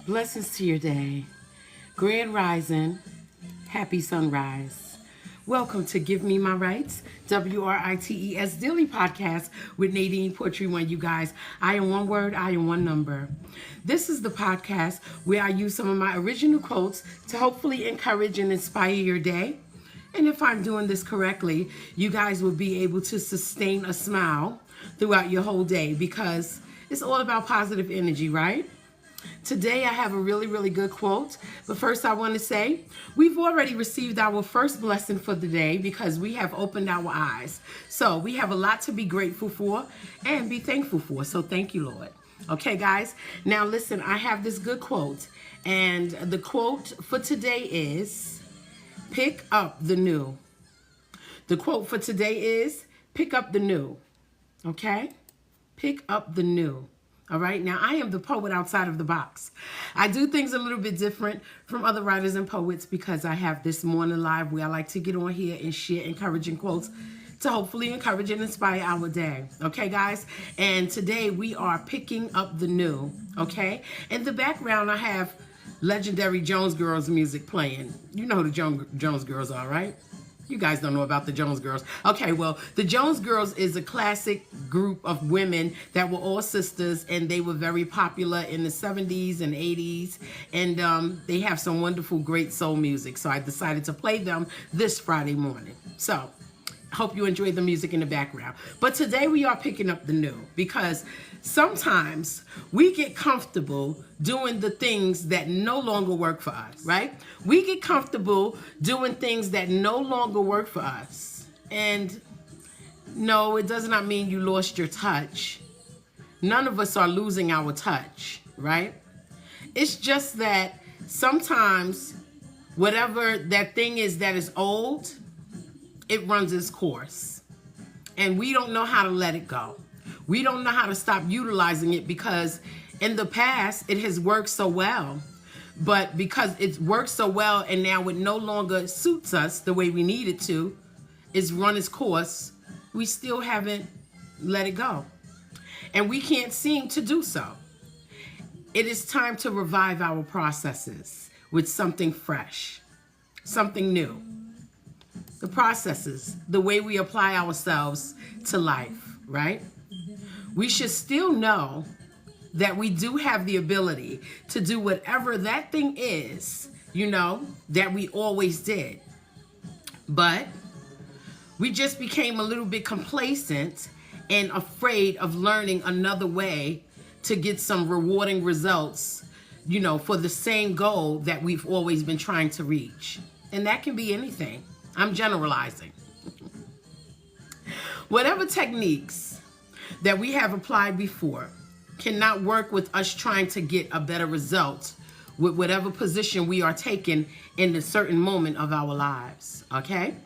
Blessings to your day. Grand Rising. Happy sunrise. Welcome to Give Me My Rights, WRITES Daily Podcast with Nadine Poetry One. You guys, I am one word, I am one number. This is the podcast where I use some of my original quotes to hopefully encourage and inspire your day. And if I'm doing this correctly, you guys will be able to sustain a smile throughout your whole day because it's all about positive energy, right? Today I have a really good quote, but first I want to say we've already received our first blessing for the day because we have opened our eyes. So we have a lot to be grateful for and be thankful for. So thank you, Lord. Okay, guys. Now listen, I have this good quote, and the quote for today is pick up the new. The quote for today is pick up the new. Okay? Pick up the new. All right, now I am the poet outside of the box. I do things a little bit different from other writers and poets because I have this morning live where I like to get on here and share encouraging quotes to hopefully encourage and inspire our day. Okay, guys? And today we are picking up the new, okay? In the background, I have legendary Jones Girls music playing. You know who the Jones Girls are, right? You guys don't know about the Jones Girls. Okay, well, the Jones Girls is a classic group of women that were all sisters, and they were very popular in the 70s and 80s, and they have some wonderful, great soul music, so I decided to play them this Friday morning. So, hope you enjoy the music in the background. But today we are picking up the new because sometimes we get comfortable doing the things that no longer work for us, right? We get comfortable doing things that no longer work for us. And no, it does not mean you lost your touch. None of us are losing our touch, right? It's just that sometimes whatever that thing is that is old, it runs its course. And we don't know how to let it go. We don't know how to stop utilizing it because in the past, it has worked so well. But because it's worked so well and now it no longer suits us the way we need it to, it's run its course, we still haven't let it go. And we can't seem to do so. It is time to revive our processes with something fresh, something new. The processes, the way we apply ourselves to life, right? We should still know that we do have the ability to do whatever that thing is, that we always did. But we just became a little bit complacent and afraid of learning another way to get some rewarding results, for the same goal that we've always been trying to reach. And that can be anything. I'm generalizing. Whatever techniques that we have applied before cannot work with us trying to get a better result with whatever position we are taking in a certain moment of our lives, okay?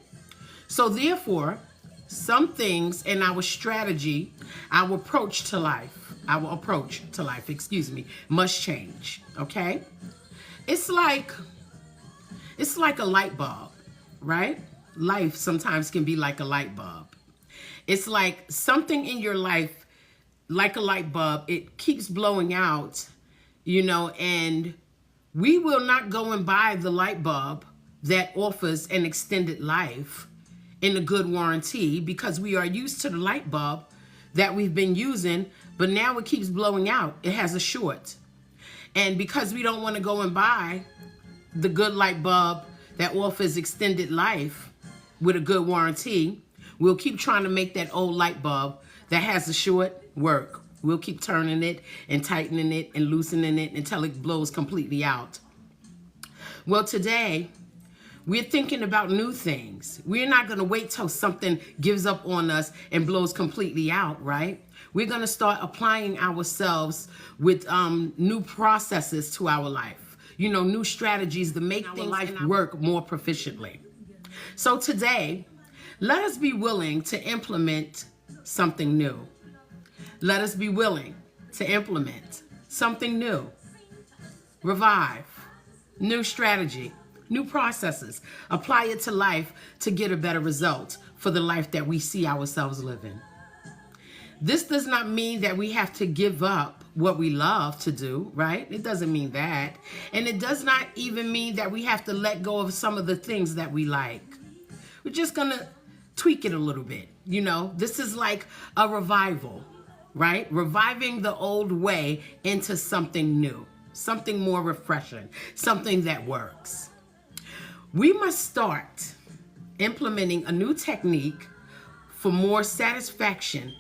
So therefore, some things in our strategy, our approach to life, must change, okay? It's like a light bulb. Right? Life sometimes can be like a light bulb. It's like something in your life, like a light bulb, it keeps blowing out, and we will not go and buy the light bulb that offers an extended life in a good warranty because we are used to the light bulb that we've been using, but now it keeps blowing out. It has a short. And because we don't want to go and buy the good light bulb that offers extended life with a good warranty, we'll keep trying to make that old light bulb that has a short work. We'll keep turning it and tightening it and loosening it until it blows completely out. Well, today, we're thinking about new things. We're not going to wait till something gives up on us and blows completely out, right? We're going to start applying ourselves with new processes to our life. New strategies to make things life work more proficiently. So today, let us be willing to implement something new. Let us be willing to implement something new. Revive, new strategy, new processes. Apply it to life to get a better result for the life that we see ourselves living. This does not mean that we have to give up what we love to do, right? It doesn't mean that. And it does not even mean that we have to let go of some of the things that we like. We're just going to tweak it a little bit. You know, this is like a revival, right? Reviving the old way into something new, something more refreshing, something that works. We must start implementing a new technique for more satisfaction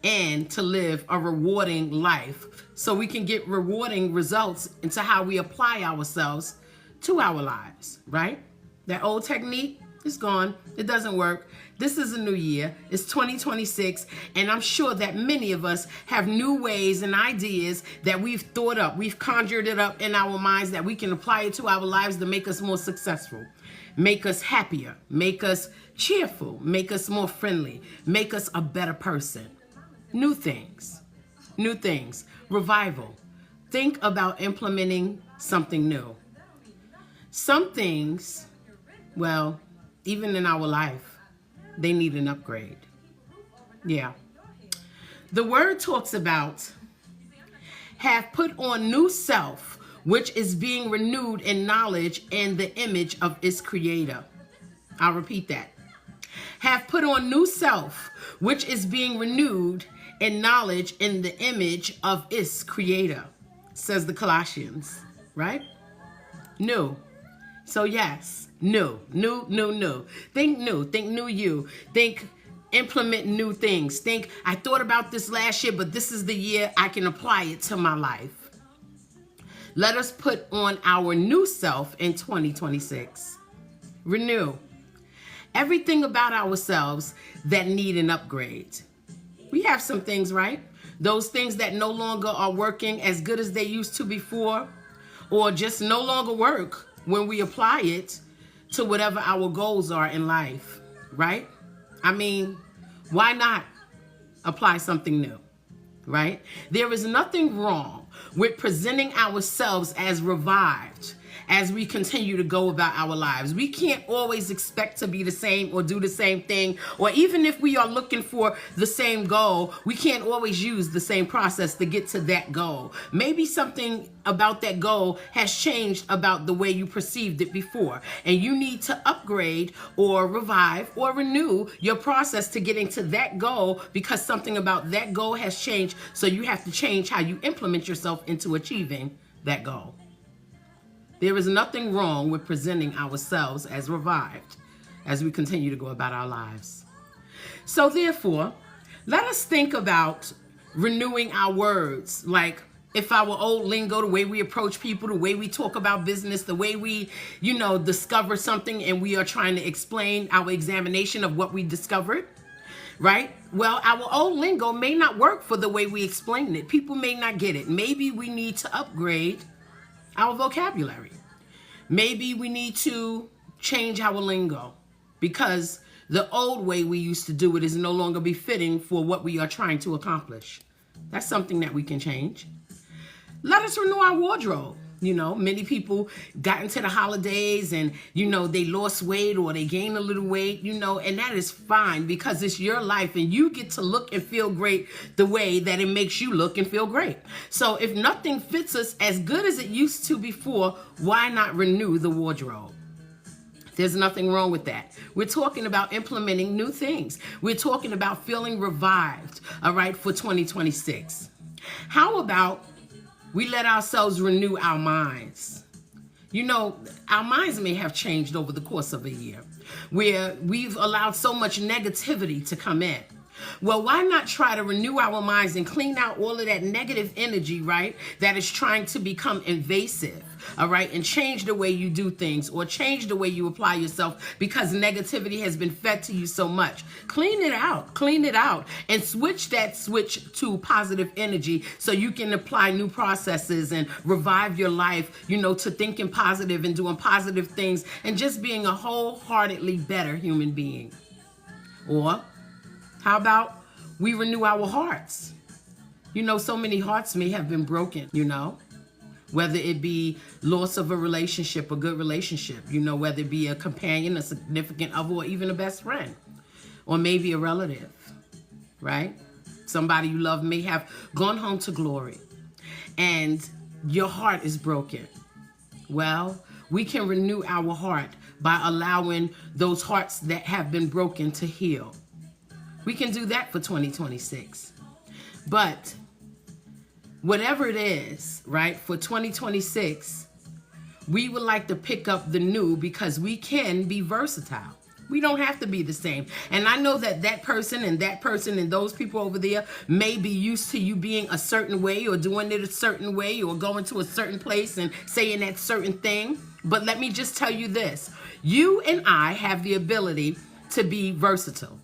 and to live a rewarding life so we can get rewarding results into how we apply ourselves to our lives, right? That old technique is gone. It doesn't work. This is a new year. It's 2026, and I'm sure that many of us have new ways and ideas that we've thought up. We've conjured it up in our minds that we can apply it to our lives to make us more successful, make us happier, make us cheerful, make us more friendly, make us a better person. New things, revival. Think about implementing something new. Some things, well, even in our life, they need an upgrade. Yeah. The word talks about have put on new self, which is being renewed in knowledge and the image of its creator. I'll repeat that. Have put on new self, which is being renewed in knowledge in the image of its creator, says the Colossians, right? New. So yes, new. Think new you. Think implement new things. Think, I thought about this last year, but this is the year I can apply it to my life. Let us put on our new self in 2026. Renew. Everything about ourselves that need an upgrade. We have some things, right? Those things that no longer are working as good as they used to before, or just no longer work when we apply it to whatever our goals are in life, right? I mean, why not apply something new, right? There is nothing wrong with presenting ourselves as revived as we continue to go about our lives. We can't always expect to be the same or do the same thing, or even if we are looking for the same goal, we can't always use the same process to get to that goal. Maybe something about that goal has changed about the way you perceived it before, and you need to upgrade or revive or renew your process to getting to that goal because something about that goal has changed, so you have to change how you implement yourself into achieving that goal. There is nothing wrong with presenting ourselves as revived as we continue to go about our lives. So therefore, let us think about renewing our words. Like if our old lingo, the way we approach people, the way we talk about business, the way we, discover something and we are trying to explain our examination of what we discovered, right? Well, our old lingo may not work for the way we explain it. People may not get it. Maybe we need to upgrade our vocabulary. Maybe we need to change our lingo because the old way we used to do it is no longer befitting for what we are trying to accomplish. That's something that we can change. Let us renew our wardrobe. Many people got into the holidays and, they lost weight or they gained a little weight, and that is fine because it's your life and you get to look and feel great the way that it makes you look and feel great. So if nothing fits us as good as it used to before, why not renew the wardrobe? There's nothing wrong with that. We're talking about implementing new things. We're talking about feeling revived, all right, for 2026. How about we let ourselves renew our minds? Our minds may have changed over the course of a year where we've allowed so much negativity to come in. Well, why not try to renew our minds and clean out all of that negative energy, right, that is trying to become invasive, all right, and change the way you do things or change the way you apply yourself because negativity has been fed to you so much. Clean it out, and switch to positive energy so you can apply new processes and revive your life, to thinking positive and doing positive things and just being a wholeheartedly better human being. Or how about we renew our hearts? So many hearts may have been broken, whether it be loss of a relationship, a good relationship, whether it be a companion, a significant other, or even a best friend, or maybe a relative, right? Somebody you love may have gone home to glory. and your heart is broken. Well, we can renew our heart by allowing those hearts that have been broken to heal. We can do that for 2026. But whatever it is, right, for 2026, we would like to pick up the new because we can be versatile. We don't have to be the same. And I know that that person and those people over there may be used to you being a certain way or doing it a certain way or going to a certain place and saying that certain thing. But let me just tell you this. You and I have the ability to be versatile.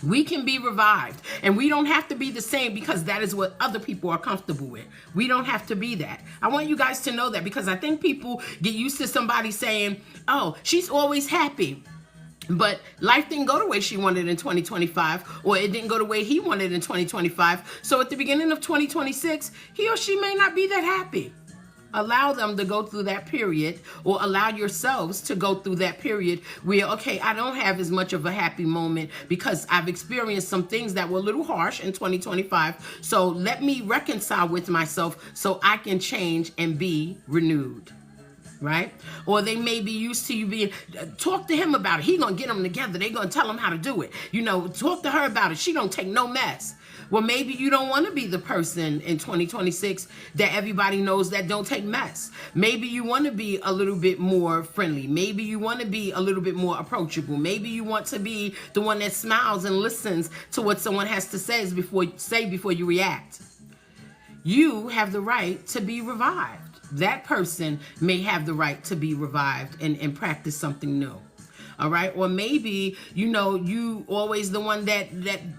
We can be revived, and we don't have to be the same because that is what other people are comfortable with. We don't have to be that. I want you guys to know that because I think people get used to somebody saying, oh, she's always happy. But life didn't go the way she wanted in 2025, or it didn't go the way he wanted in 2025. So at the beginning of 2026, he or she may not be that happy. Allow them to go through that period, or allow yourselves to go through that period where, okay, I don't have as much of a happy moment because I've experienced some things that were a little harsh in 2025. So let me reconcile with myself so I can change and be renewed. Right? Or they may be used to you being, talk to him about it. He gonna get them together. They gonna tell him how to do it. You know, talk to her about it. She don't take no mess. Well, maybe you don't want to be the person in 2026 that everybody knows that don't take mess. Maybe you want to be a little bit more friendly. Maybe you want to be a little bit more approachable. Maybe you want to be the one that smiles and listens to what someone has to say before you react. You have the right to be revived. That person may have the right to be revived and practice something new. All right. Or maybe, you always the one that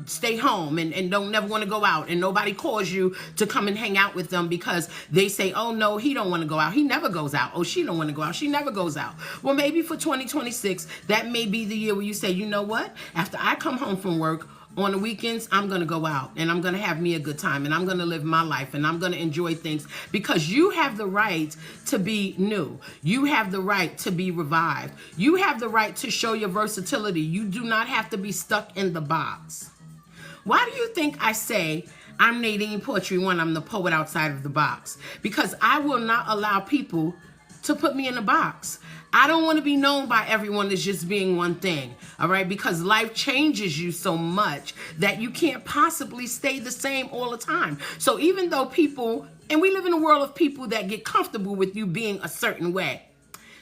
stay home and don't never want to go out, and nobody calls you to come and hang out with them because they say, oh no, he don't want to go out. He never goes out. Oh, she don't want to go out. She never goes out. Well, maybe for 2026, that may be the year where you say, you know what? After I come home from work, on the weekends, I'm going to go out and I'm going to have me a good time and I'm going to live my life and I'm going to enjoy things, because you have the right to be new. You have the right to be revived. You have the right to show your versatility. You do not have to be stuck in the box. Why do you think I say I'm Nadine Poetry One? I'm the poet outside of the box, because I will not allow people to put me in a box. I don't want to be known by everyone as just being one thing, all right? Because life changes you so much that you can't possibly stay the same all the time. So even though people, and we live in a world of people that get comfortable with you being a certain way.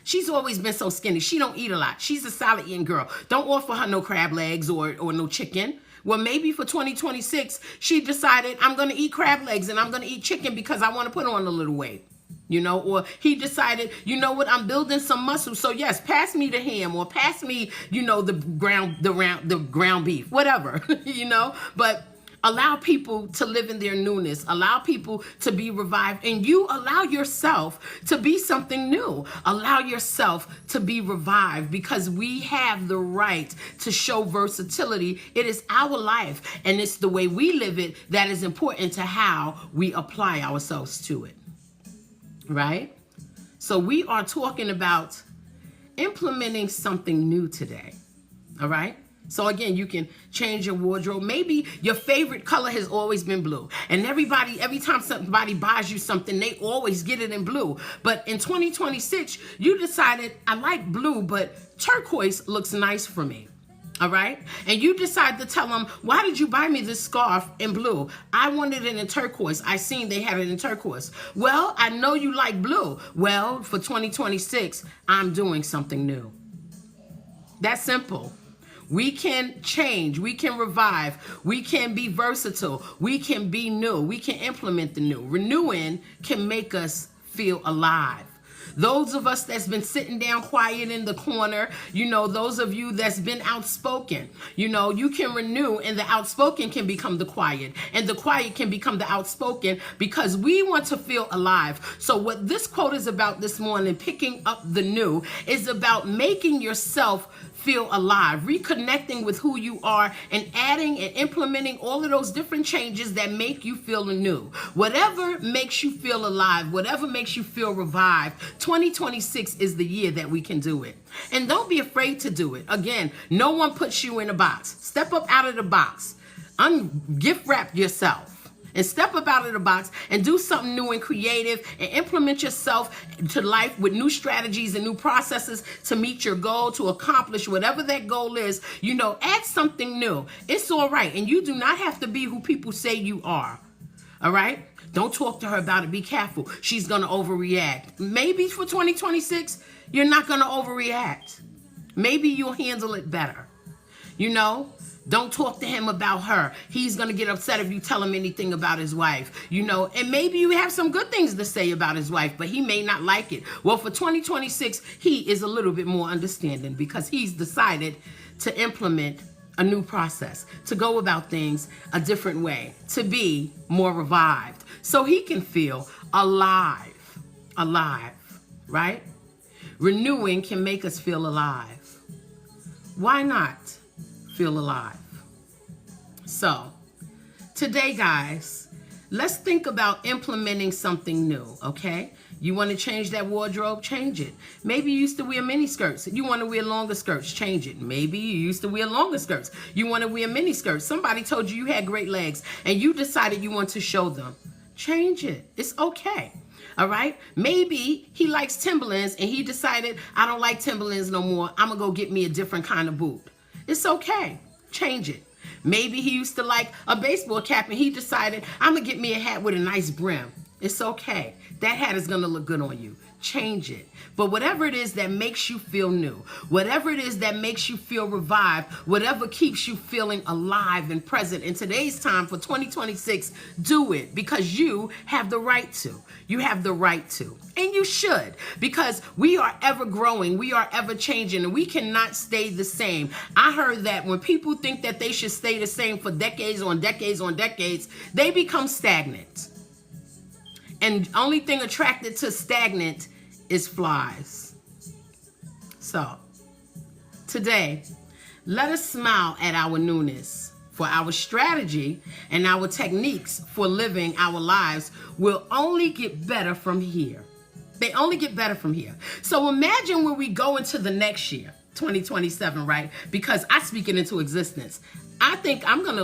She's always been so skinny. She don't eat a lot. She's a salad eating girl. Don't offer her no crab legs or no chicken. Well, maybe for 2026, she decided, I'm going to eat crab legs and I'm going to eat chicken because I want to put on a little weight. Or he decided, you know what, I'm building some muscle. So yes, pass me the ham or pass me, the ground beef, whatever, but allow people to live in their newness. Allow people to be revived, and you allow yourself to be something new. Allow yourself to be revived, because we have the right to show versatility. It is our life, and it's the way we live it that is important to how we apply ourselves to it. Right? So we are talking about implementing something new today. All right? So again, you can change your wardrobe. Maybe your favorite color has always been blue. And every time somebody buys you something, they always get it in blue. But in 2026, you decided, I like blue, but turquoise looks nice for me. All right? And you decide to tell them, why did you buy me this scarf in blue? I wanted it in turquoise. I seen they had it in turquoise. Well, I know you like blue. Well, for 2026, I'm doing something new. That's simple. We can change. We can revive. We can be versatile. We can be new. We can implement the new. Renewing can make us feel alive. Those of us that's been sitting down quiet in the corner, those of you that's been outspoken, you can renew, and the outspoken can become the quiet, and the quiet can become the outspoken, because we want to feel alive. So what this quote is about this morning, picking up the new, is about making yourself feel alive, reconnecting with who you are, and adding and implementing all of those different changes that make you feel anew. Whatever makes you feel alive, whatever makes you feel revived, 2026 is the year that we can do it. And don't be afraid to do it. Again, no one puts you in a box. Step up out of the box. Gift wrap yourself. and step up out of the box and do something new and creative and implement yourself to life with new strategies and new processes to meet your goal, to accomplish whatever that goal is. Add something new. It's all right. And you do not have to be who people say you are. All right? Don't talk to her about it. Be careful. She's going to overreact. Maybe for 2026, you're not going to overreact. Maybe you'll handle it better. Don't talk to him about her. He's going to get upset if you tell him anything about his wife, and maybe you have some good things to say about his wife, but he may not like it. Well, for 2026, he is a little bit more understanding because he's decided to implement a new process, to go about things a different way, to be more revived so he can feel alive, right? Renewing can make us feel alive. Why not feel alive? So today, guys, let's think about implementing something new, okay? You want to change that wardrobe? Change it. Maybe you used to wear mini skirts. You want to wear longer skirts? Change it. Maybe you used to wear longer skirts. You want to wear mini skirts. Somebody told you had great legs and you decided you want to show them. Change it. It's okay. All right? Maybe he likes Timberlands and he decided, I don't like Timberlands no more. I'm going to go get me a different kind of boot. It's okay. Change it. Maybe he used to like a baseball cap and he decided, I'm going to get me a hat with a nice brim. It's okay. That hat is going to look good on you. Change it. But whatever it is that makes you feel new, whatever it is that makes you feel revived, whatever keeps you feeling alive and present in today's time for 2026, do it because you have the right to. You have the right to. And you should, because we are ever growing, we are ever changing, and we cannot stay the same. I heard that when people think that they should stay the same for decades on decades on decades, they become stagnant. And only thing attracted to stagnant is flies. So, today, let us smile at our newness, for our strategy and our techniques for living our lives will only get better from here. They only get better from here. So imagine when we go into the next year, 2027, right? Because I speak it into existence. I know I'm going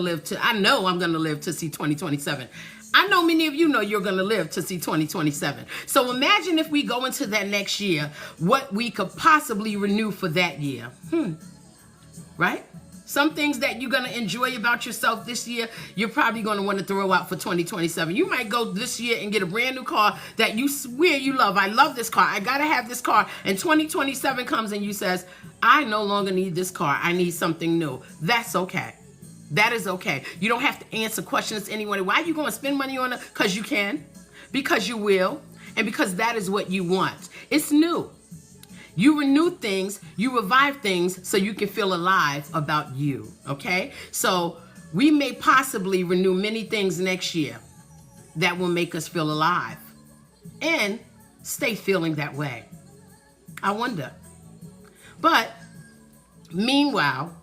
to live to see 2027. I know many of you know you're going to live to see 2027. So imagine if we go into that next year, what we could possibly renew for that year. Right? Some things that you're going to enjoy about yourself this year, you're probably going to want to throw out for 2027. You might go this year and get a brand new car that you swear you love. I love this car. I got to have this car. And 2027 comes and you says, I no longer need this car. I need something new. That's okay. That is okay. You don't have to answer questions to anyone. Why are you going to spend money on it? Because you can, because you will, and because that is what you want. It's new. You renew things, you revive things so you can feel alive about you, okay? So we may possibly renew many things next year that will make us feel alive and stay feeling that way. I wonder. But meanwhile,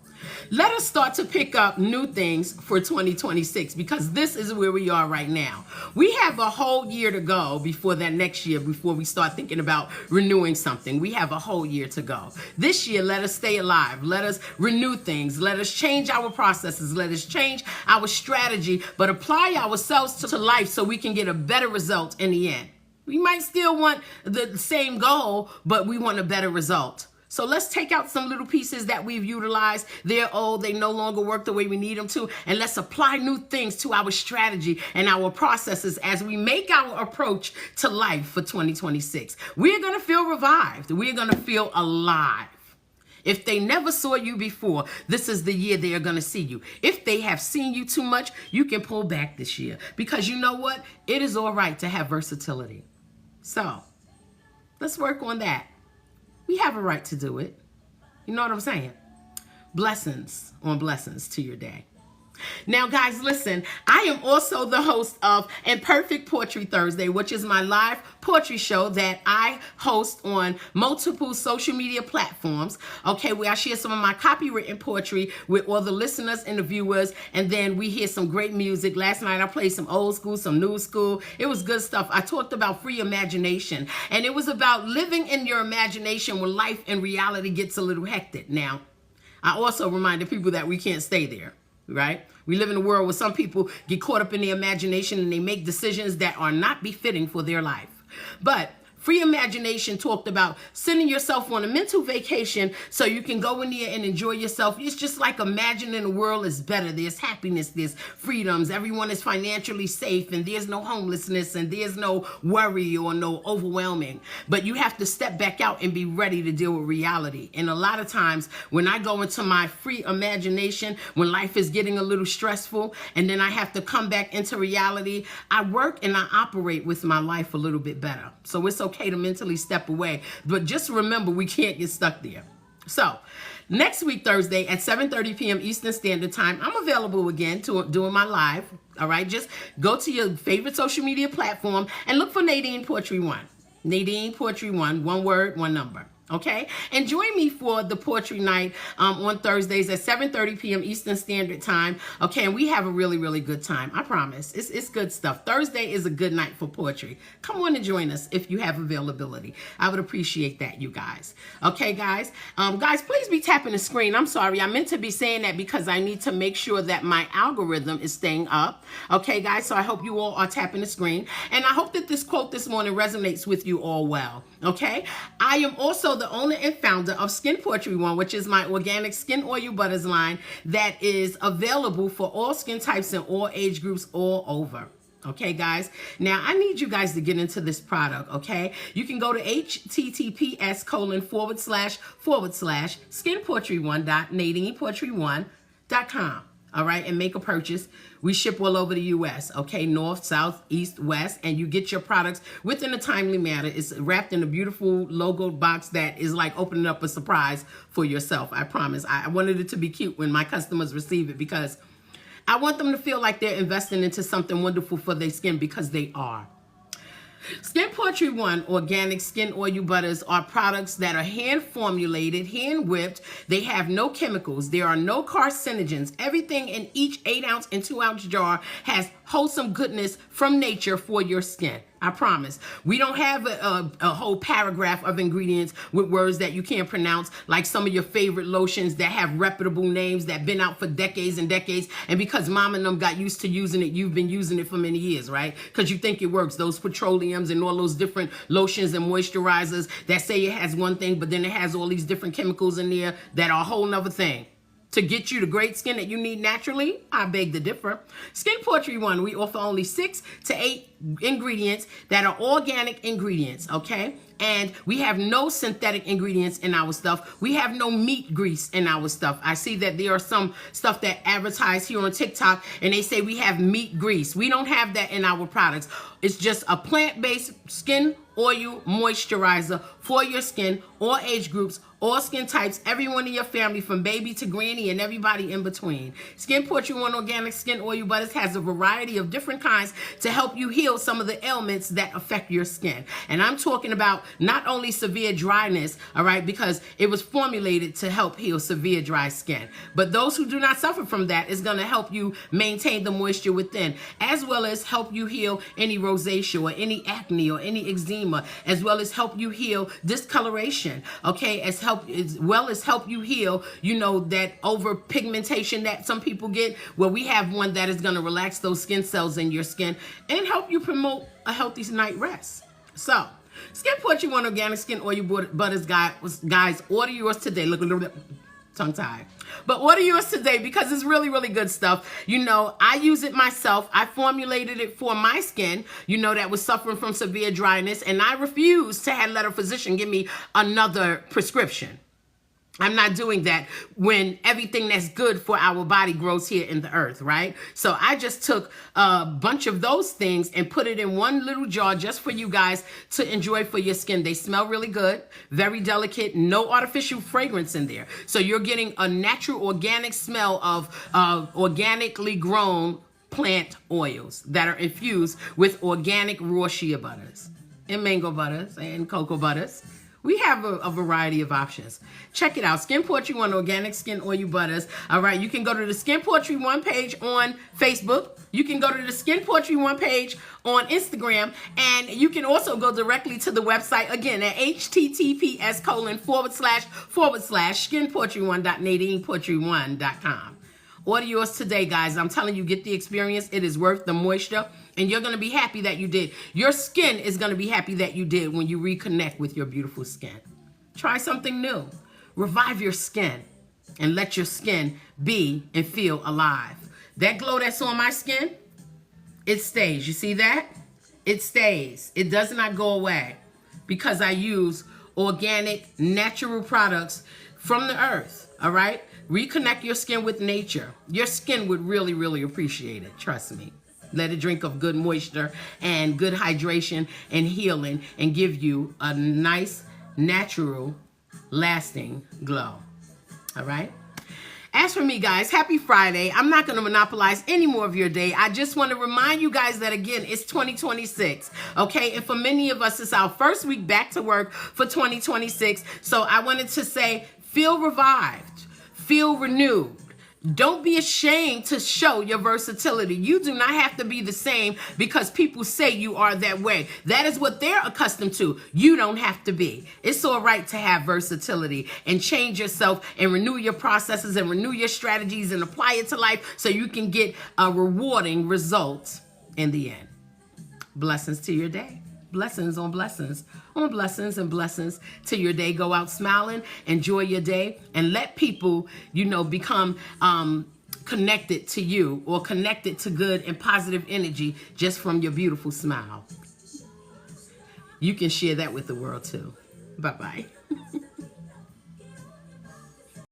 let us start to pick up new things for 2026 because this is where we are right now. We have a whole year to go before that next year, before we start thinking about renewing something. We have a whole year to go. This year, let us stay alive. Let us renew things. Let us change our processes. Let us change our strategy, but apply ourselves to life so we can get a better result in the end. We might still want the same goal, but we want a better result. So let's take out some little pieces that we've utilized. They're old. They no longer work the way we need them to. And let's apply new things to our strategy and our processes as we make our approach to life for 2026. We're going to feel revived. We're going to feel alive. If they never saw you before, this is the year they are going to see you. If they have seen you too much, you can pull back this year. Because you know what? It is all right to have versatility. So let's work on that. We have a right to do it. You know what I'm saying? Blessings on blessings to your day. Now, guys, listen, I am also the host of Imperfect Poetry Thursday, which is my live poetry show that I host on multiple social media platforms, okay, where I share some of my copywritten poetry with all the listeners and the viewers, and then we hear some great music. Last night, I played some old school, some new school. It was good stuff. I talked about free imagination, and it was about living in your imagination when life and reality gets a little hectic. Now, I also reminded people that we can't stay there. Right? We live in a world where some people get caught up in their imagination and they make decisions that are not befitting for their life. But Free Imagination talked about sending yourself on a mental vacation so you can go in there and enjoy yourself. It's just like imagining the world is better. There's happiness, there's freedoms, everyone is financially safe, and there's no homelessness, and there's no worry or no overwhelming. But you have to step back out and be ready to deal with reality. And a lot of times when I go into my free imagination, when life is getting a little stressful, and then I have to come back into reality, I work and I operate with my life a little bit better. So it's okay to mentally step away, but just remember, we can't get stuck there. So next week, Thursday at 7:30 p.m. Eastern Standard Time, I'm available again to doing my live. All right, just go to your favorite social media platform and look for Nadine Poetry One. Nadine Poetry One, one word, one number. Okay, and join me for the poetry night on Thursdays at 7:30 p.m. Eastern Standard Time. Okay, and we have a really, really good time. I promise. It's good stuff. Thursday is a good night for poetry. Come on and join us if you have availability. I would appreciate that, you guys. Okay, guys. Guys, please be tapping the screen. I'm sorry. I meant to be saying that because I need to make sure that my algorithm is staying up. Okay, guys. So I hope you all are tapping the screen. And I hope that this quote this morning resonates with you all well. Okay. I am also the owner and founder of Skin Poetry One, which is my organic skin oil butters line that is available for all skin types and all age groups all over. Okay, guys. Now, I need you guys to get into this product, okay? You can go to https://skinpoetry1.nadinepoetry1.com. All right, and make a purchase. We ship all over the U.S., okay? North, south, east, west, and you get your products within a timely manner. It's wrapped in a beautiful logo box that is like opening up a surprise for yourself, I promise. I wanted it to be cute when my customers receive it because I want them to feel like they're investing into something wonderful for their skin, because they are. Skin Poetry One organic skin oil butters are products that are hand formulated, hand whipped. They have no chemicals. There are no carcinogens. Everything in each 8-ounce and 2-ounce jar has wholesome goodness from nature for your skin. I promise. We don't have a whole paragraph of ingredients with words that you can't pronounce, like some of your favorite lotions that have reputable names that been out for decades and decades. And because mom and them got used to using it, you've been using it for many years, right? Because you think it works. Those petroleums and all those different lotions and moisturizers that say it has one thing, but then it has all these different chemicals in there that are a whole nother thing. To get you the great skin that you need naturally, I beg to differ. Skin Poetry One, we offer only 6 to 8 ingredients that are organic ingredients, okay? And we have no synthetic ingredients in our stuff. We have no meat grease in our stuff. I see that there are some stuff that advertise here on TikTok and they say we have meat grease. We don't have that in our products. It's just a plant-based skin oil moisturizer for your skin, all age groups, all skin types, everyone in your family from baby to granny and everybody in between. Skin Poetry One organic skin oil butters has a variety of different kinds to help you heal some of the ailments that affect your skin. And I'm talking about not only severe dryness, all right, because it was formulated to help heal severe dry skin, but those who do not suffer from that is going to help you maintain the moisture within, as well as help you heal any rosacea or any acne or any eczema, as well as help you heal discoloration, okay, as well as help you heal, you know, that over pigmentation that some people get. Well, we have one that is going to relax those skin cells in your skin and help you promote a healthy night rest. So, Skin Poetry One organic skin oil butters, guys, order yours today. Look a little bit tongue-tied. But order yours today because it's really, really good stuff. You know, I use it myself. I formulated it for my skin, you know, that was suffering from severe dryness, and I refuse to let a physician give me another prescription. I'm not doing that when everything that's good for our body grows here in the earth, right? So I just took a bunch of those things and put it in one little jar just for you guys to enjoy for your skin. They smell really good, very delicate, no artificial fragrance in there. So you're getting a natural organic smell of organically grown plant oils that are infused with organic raw shea butters and mango butters and cocoa butters. We have a variety of options. Check it out. Skin Poetry One organic skin oil butters. All right. You can go to the Skin Poetry One page on Facebook. You can go to the Skin Poetry One page on Instagram. And you can also go directly to the website again at https://skinpoetry1.nadinepoetry1.com. Order yours today, guys. I'm telling you, get the experience. It is worth the moisture, and you're going to be happy that you did. Your skin is going to be happy that you did when you reconnect with your beautiful skin. Try something new. Revive your skin and let your skin be and feel alive. That glow that's on my skin, it stays. You see that? It stays. It does not go away because I use organic, natural products from the earth, all right? Reconnect your skin with nature. Your skin would really, really appreciate it. Trust me. Let it drink of good moisture and good hydration and healing and give you a nice, natural, lasting glow, all right? As for me, guys, happy Friday. I'm not going to monopolize any more of your day. I just want to remind you guys that, again, it's 2026, okay? And for many of us, it's our first week back to work for 2026. So I wanted to say, feel revived, feel renewed. Don't be ashamed to show your versatility. You do not have to be the same because people say you are that way. That is what they're accustomed to. You don't have to be. It's all right to have versatility and change yourself and renew your processes and renew your strategies and apply it to life so you can get a rewarding result in the end. Blessings to your day. Blessings on blessings on blessings and blessings to your day. Go out smiling, enjoy your day, and let people, become connected to you or connected to good and positive energy just from your beautiful smile. You can share that with the world too. Bye-bye.